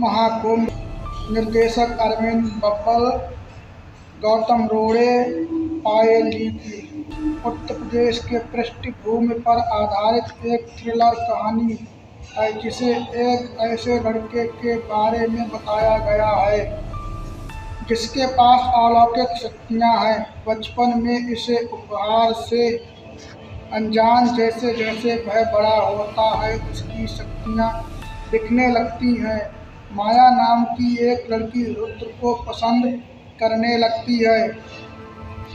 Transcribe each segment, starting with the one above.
महाकुंभ निर्देशक अरविंद बब्बल, गौतम रोड़े, पायल लीपी। उत्तर प्रदेश के पृष्ठभूमि पर आधारित एक थ्रिलर कहानी है जिसे एक ऐसे लड़के के बारे में बताया गया है जिसके पास अलौकिक शक्तियां हैं। बचपन में इसे उपहार से अनजान, जैसे जैसे वह बड़ा होता है उसकी शक्तियां दिखने लगती हैं। माया नाम की एक लड़की रुद्र को पसंद करने लगती है।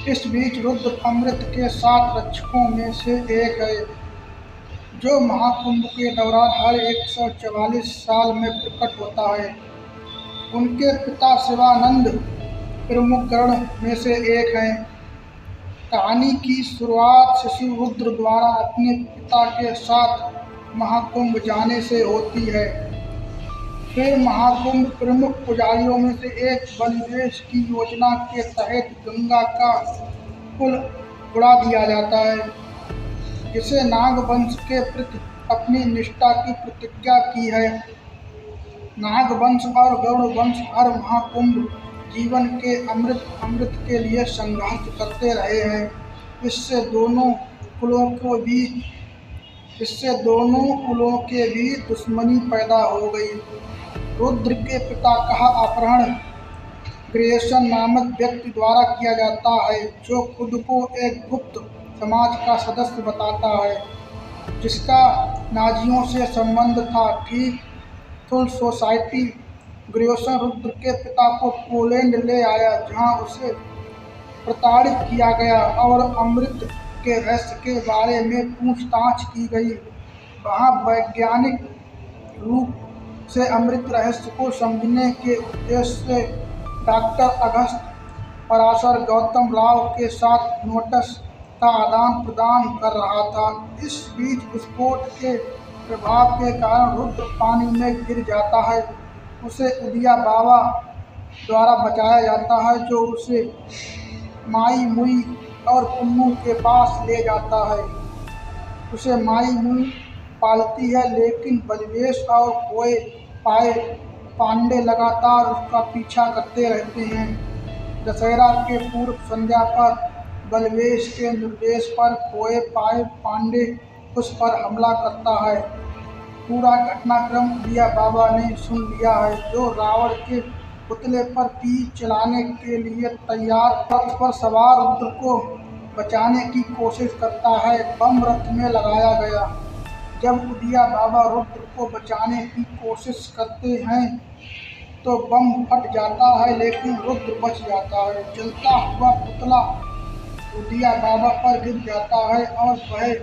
इस बीच रुद्र अमृत के 7 रक्षकों में से एक है जो महाकुंभ के दौरान हर 144 साल में प्रकट होता है। उनके पिता शिवानंद प्रमुख गण में से एक हैं। कहानी की शुरुआत शिशु रुद्र द्वारा अपने पिता के साथ महाकुंभ जाने से होती है। फिर महाकुंभ प्रमुख पुजारियों में से एक बलिवेश की योजना के तहत गंगा का पुल उड़ा दिया जाता है, जिसे नागवंश के प्रति अपनी निष्ठा की प्रतिज्ञा की है। नागवंश और गरुड़ वंश हर महाकुंभ जीवन के अमृत के लिए संघर्ष करते रहे हैं। इससे दोनों कुलों के बीच दुश्मनी पैदा हो गई। रुद्र के पिता का अपहरण ग्रेसन नामक व्यक्ति द्वारा किया जाता है, जो खुद को एक गुप्त समाज का सदस्य बताता है जिसका नाजियों से संबंध था। ठीक थुल सोसाइटी ग्रेसन रुद्र के पिता को पोलैंड ले आया, जहां उसे प्रताड़ित किया गया और अमृत के रहस्य के बारे में पूछताछ की गई। वहां वैज्ञानिक रूप से अमृत रहस्य को समझने के उद्देश्य से डॉक्टर अगस्त पराशर गौतम राव के साथ नोट्स का आदान प्रदान कर रहा था। इस बीच विस्फोट के प्रभाव के कारण रुद्र पानी में गिर जाता है। उसे उदिया बाबा द्वारा बचाया जाता है, जो उसे माई मुई और पुन्नू के पास ले जाता है। उसे माई मुई पालती है, लेकिन बलिवेश और कोए पाए पांडे लगातार उसका पीछा करते रहते हैं। दशहरा के पूर्व संध्या पर बलिवेश के निर्देश पर कोए पाए पांडे उस पर हमला करता है। पूरा घटनाक्रम उदिया बाबा ने सुन लिया है, जो रावण के पुतले पर तीर चलाने के लिए तैयार रथ पर सवार रुद्र को बचाने की कोशिश करता है। बम रथ में लगाया गया। जब उदिया बाबा रुद्र को बचाने की कोशिश करते हैं तो बम फट जाता है, लेकिन रुद्र बच जाता है। जलता हुआ पुतला उदिया बाबा पर गिर जाता है और वह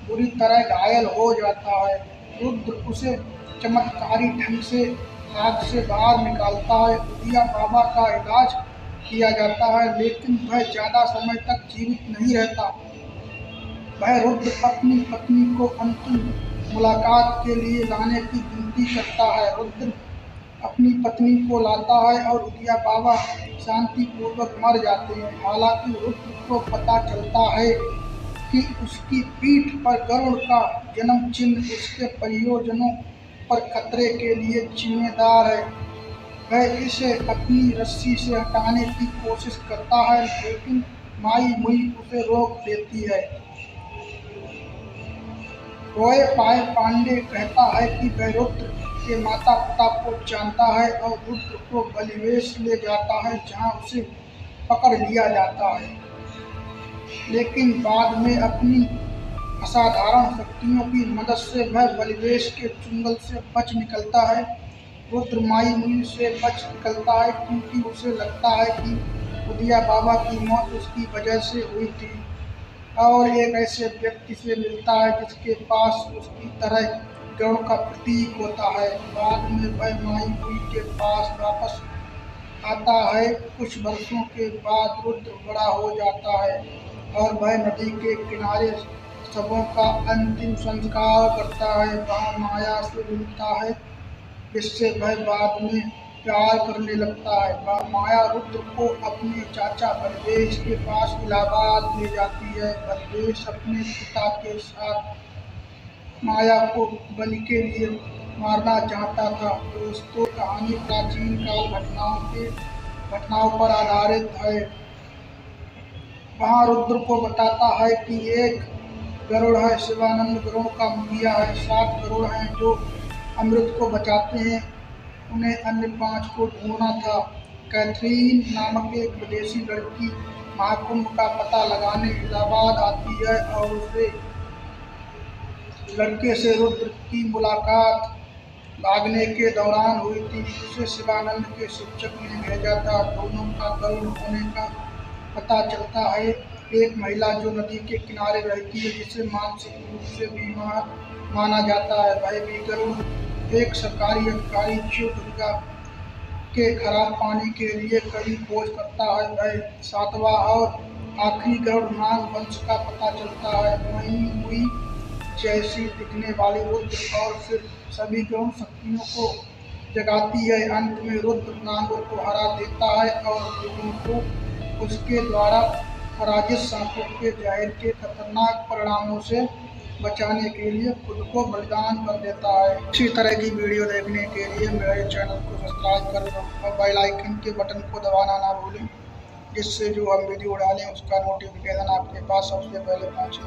बुरी तरह घायल हो जाता है। रुद्र उसे चमत्कारी ढंग से आग से बाहर निकालता है। उदिया बाबा का इलाज किया जाता है, लेकिन वह ज़्यादा समय तक जीवित नहीं रहता। वह रुद्र अपनी पत्नी को अंतिम मुलाकात के लिए लाने की विनती करता है। रुद्र अपनी पत्नी को लाता है और उदिया बाबा शांतिपूर्वक मर जाते हैं। हालांकि रुद्र को पता चलता है कि उसकी पीठ पर गरुड़ का जन्म चिन्ह उसके परिजनों पर खतरे के लिए जिम्मेदार है। वह इसे अपनी रस्सी से हटाने की कोशिश करता है, लेकिन माई मुई उसे रोक देती है। कोए पाए पांडे कहता है कि वह रुद्र के माता पिता को जानता है और रुद्र को बलिवेश ले जाता है, जहां उसे पकड़ लिया जाता है। लेकिन बाद में अपनी असाधारण शक्तियों की मदद से वह बलिवेश के चुंगल से बच निकलता है। रुद्र माई मुई से बच निकलता है क्योंकि उसे लगता है कि उदिया बाबा की मौत उसकी वजह से हुई थी, और एक ऐसे व्यक्ति से मिलता है जिसके पास उसकी तरह गरुड़ का प्रतीक होता है। बाद में वह माई मुई के पास वापस आता है। कुछ वर्षों के बाद रुद्र बड़ा हो जाता है और वह नदी के किनारे शवों का अंतिम संस्कार करता है। वहाँ माया से मिलता है, जिससे वह बाद में प्यार करने लगता है। माया रुद्र को अपने चाचा बलिवेश के पास इलाहाबाद ले जाती है। बलिवेश अपने पिता के साथ माया को बलि के लिए मारना चाहता था। दोस्तों, कहानी प्राचीन काल घटनाओं पर आधारित है। वहाँ रुद्र को बताता है कि एक गरुड़ है, शिवानंद गरुड़ का मुखिया है, 7 गरुड़ हैं जो अमृत को बचाते हैं, उन्हें अन्य 5 को ढूंढना था। कैथरीन नामक एक विदेशी लड़की महाकुंभ का पता लगाने इलाहाबाद आती है और उसे लड़के से रुद्र की मुलाकात भागने के दौरान हुई थी। उसे शिवानंद के शिक्षक ने भेजा था। दोनों का गरुड़ होने का पता चलता है। एक महिला जो नदी के किनारे रहती है, जिसे मानसिक रूप से बीमार माना जाता है, वह भी गरुड़। एक सरकारी अधिकारी जो दुर्गा के खराब पानी के लिए कड़ी खोज करता है, वह 7वां और आखिरी गरुड़। नाग वंश का पता चलता है। वहीं हुई जैसी दिखने वाली रुद्र और फिर सभी गरुड़ शक्तियों को जगाती है। अंत में रुद्र नागों को हरा देता है और लोगों को उसके द्वारा पराजित सांपों के जहर के खतरनाक परिणामों से बचाने के लिए खुद को बलिदान कर देता है। इसी तरह की वीडियो देखने के लिए मेरे चैनल को सब्सक्राइब करें और बेल आइकन के बटन को दबाना ना भूलें, जिससे जो हम वीडियो डालें उसका नोटिफिकेशन आपके पास सबसे पहले पहुंचे।